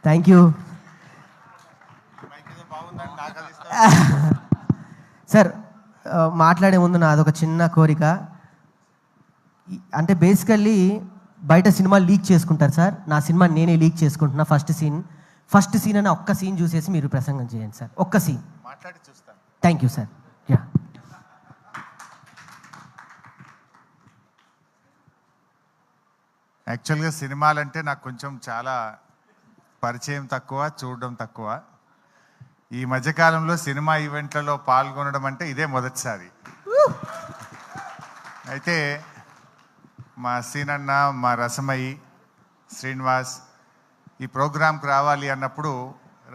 Thank you sir. మాట్లాడే ముందు నాదొక చిన్న కోరిక. అంటే బేసికల్లీ బయట సినిమా లీక్ చేసుకుంటారు సార్, నా సినిమా నేనే లీక్ చేసుకుంటున్నా. ఫస్ట్ సీన్ అని ఒక్క సీన్ చూసేసి మీరు ప్రసంగం చేయండి సార్, ఒక్క సీన్ మాట్లాడి చూస్తాను. Thank you sir. యా యాక్చువల్గా సినిమాలంటే నాకు కొంచెం చాలా పరిచయం తక్కువ, చూడడం తక్కువ. ఈ మధ్యకాలంలో సినిమా ఈవెంట్లలో పాల్గొనడం అంటే ఇదే మొదటిసారి. అయితే మా సీనన్న, మా రసమయి, శ్రీనివాస్ ఈ ప్రోగ్రాంకి రావాలి అన్నప్పుడు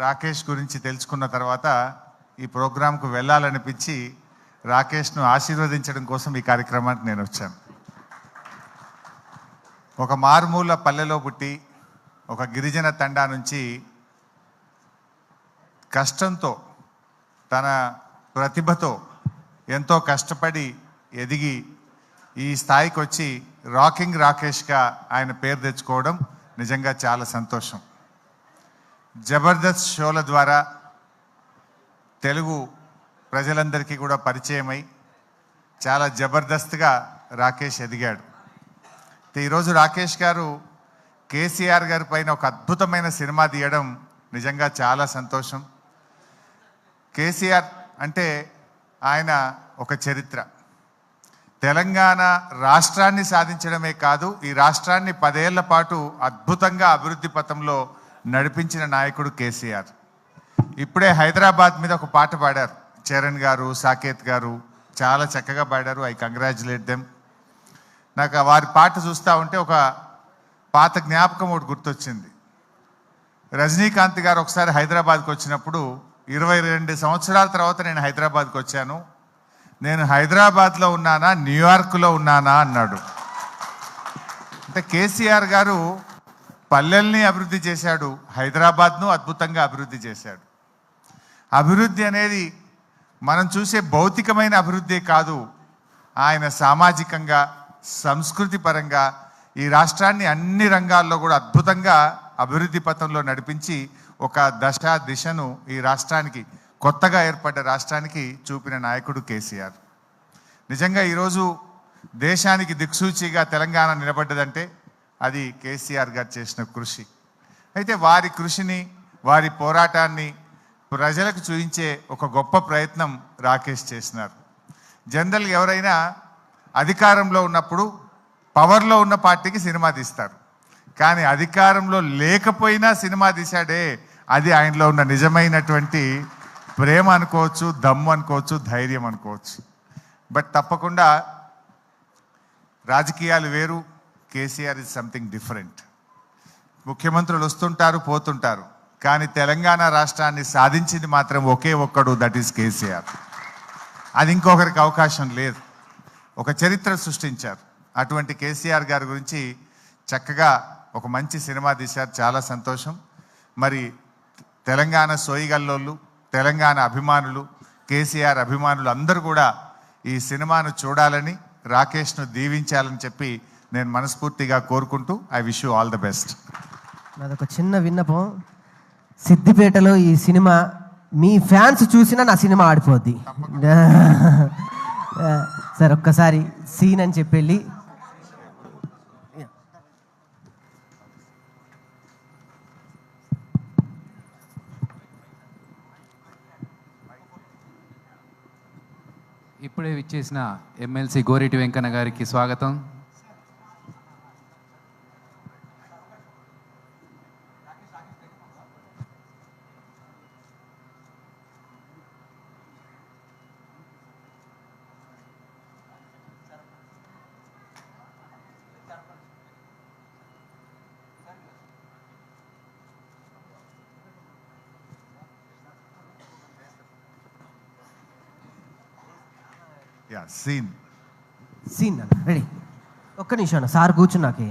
రాకేష్ గురించి తెలుసుకున్న తర్వాత ఈ ప్రోగ్రాంకు వెళ్ళాలనిపించి రాకేష్ను ఆశీర్వదించడం కోసం ఈ కార్యక్రమానికి నేను వచ్చాను. ఒక మారుమూల పల్లెలో పుట్టి ఒక గిరిజన తండా నుంచి కష్టంతో, తన ప్రతిభతో ఎంతో కష్టపడి ఎదిగి ఈ స్థాయికి వచ్చి రాకింగ్ రాకేష్గా ఆయన పేరు తెచ్చుకోవడం నిజంగా చాలా సంతోషం. జబర్దస్త్ షోల ద్వారా తెలుగు ప్రజలందరికీ కూడా పరిచయమై చాలా జబర్దస్త్గా రాకేష్ ఎదిగాడు. ఈరోజు రాకేష్ గారు కేసీఆర్ గారి పైన ఒక అద్భుతమైన సినిమా తీయడం నిజంగా చాలా సంతోషం. కేసీఆర్ అంటే ఆయన ఒక చరిత్ర. తెలంగాణ రాష్ట్రాన్ని సాధించడమే కాదు, ఈ రాష్ట్రాన్ని 10 ఏళ్ల పాటు అద్భుతంగా అభివృద్ధి పథంలో నడిపించిన నాయకుడు కేసీఆర్. ఇప్పుడే హైదరాబాద్ మీద ఒక పాట పాడారు చరణ్ గారు, సాకేత్ గారు, చాలా చక్కగా పాడారు. I congratulate them. నాకు వారి పాట చూస్తూ ఉంటే ఒక పాత జ్ఞాపకం ఒకటి గుర్తొచ్చింది. రజనీకాంత్ గారు ఒకసారి హైదరాబాద్కి వచ్చినప్పుడు 22 సంవత్సరాల తర్వాత నేను హైదరాబాద్కి వచ్చాను, నేను హైదరాబాద్లో ఉన్నానా న్యూయార్క్లో ఉన్నానా అన్నాడు. అంటే కేసీఆర్ గారు పల్లెల్ని అభివృద్ధి చేశాడు, హైదరాబాద్ను అద్భుతంగా అభివృద్ధి చేశాడు. అభివృద్ధి అనేది మనం చూసే భౌతికమైన అభివృద్ధి కాదు, ఆయన సామాజికంగా, సంస్కృతి పరంగా ఈ రాష్ట్రాన్ని అన్ని రంగాల్లో కూడా అద్భుతంగా అభివృద్ధి పథంలో నడిపించి ఒక దిశను ఈ రాష్ట్రానికి, కొత్తగా ఏర్పడ్డ రాష్ట్రానికి చూపిన నాయకుడు కేసీఆర్. నిజంగా ఈరోజు దేశానికి దిక్సూచిగా తెలంగాణ నిలబడ్డదంటే అది కేసీఆర్ గారు చేసిన కృషి. అయితే వారి కృషిని, వారి పోరాటాన్ని ప్రజలకు చూపించే ఒక గొప్ప ప్రయత్నం రాకేష్ చేసినారు. జనరల్గా ఎవరైనా అధికారంలో ఉన్నప్పుడు పవర్లో ఉన్న పార్టీకి సినిమా తీస్తారు, కానీ అధికారంలో లేకపోయినా సినిమా తీశాడే, అది ఆయనలో ఉన్న నిజమైనటువంటి ప్రేమ అనుకోవచ్చు, దమ్ము అనుకోవచ్చు, ధైర్యం అనుకోవచ్చు. బట్ తప్పకుండా రాజకీయాలు వేరు, కేసీఆర్ ఇస్ సంథింగ్ డిఫరెంట్. ముఖ్యమంత్రులు వస్తుంటారు, పోతుంటారు, కానీ తెలంగాణ రాష్ట్రాన్ని సాధించింది మాత్రం ఒకే ఒక్కడు, దట్ ఈస్ కేసీఆర్. అది ఇంకొకరికి అవకాశం లేదు. ఒక చరిత్ర సృష్టించారు. అటువంటి కేసీఆర్ గారి గురించి చక్కగా ఒక మంచి సినిమా తీశారు, చాలా సంతోషం. మరి తెలంగాణ సోయిగల్లోళ్ళు, తెలంగాణ అభిమానులు, కేసీఆర్ అభిమానులు అందరూ కూడా ఈ సినిమాను చూడాలని, రాకేష్ను దీవించాలని చెప్పి నేను మనస్ఫూర్తిగా కోరుకుంటూ I wish you all the best. నాదొక చిన్న విన్నపం, సిద్దిపేటలో ఈ సినిమా మీ ఫ్యాన్స్ చూసినా నా సినిమా ఆడిపోద్ది సార్. ఒక్కసారి సీన్ అని చెప్పి ఇప్పుడే విచ్చేసిన ఎమ్మెల్సీ గోరెటి వెంకన్న గారికి స్వాగతం. సీన్ అన్న రెడీ. ఒక్క నిమిషం అన్న, సార్ కూర్చున్నాకే.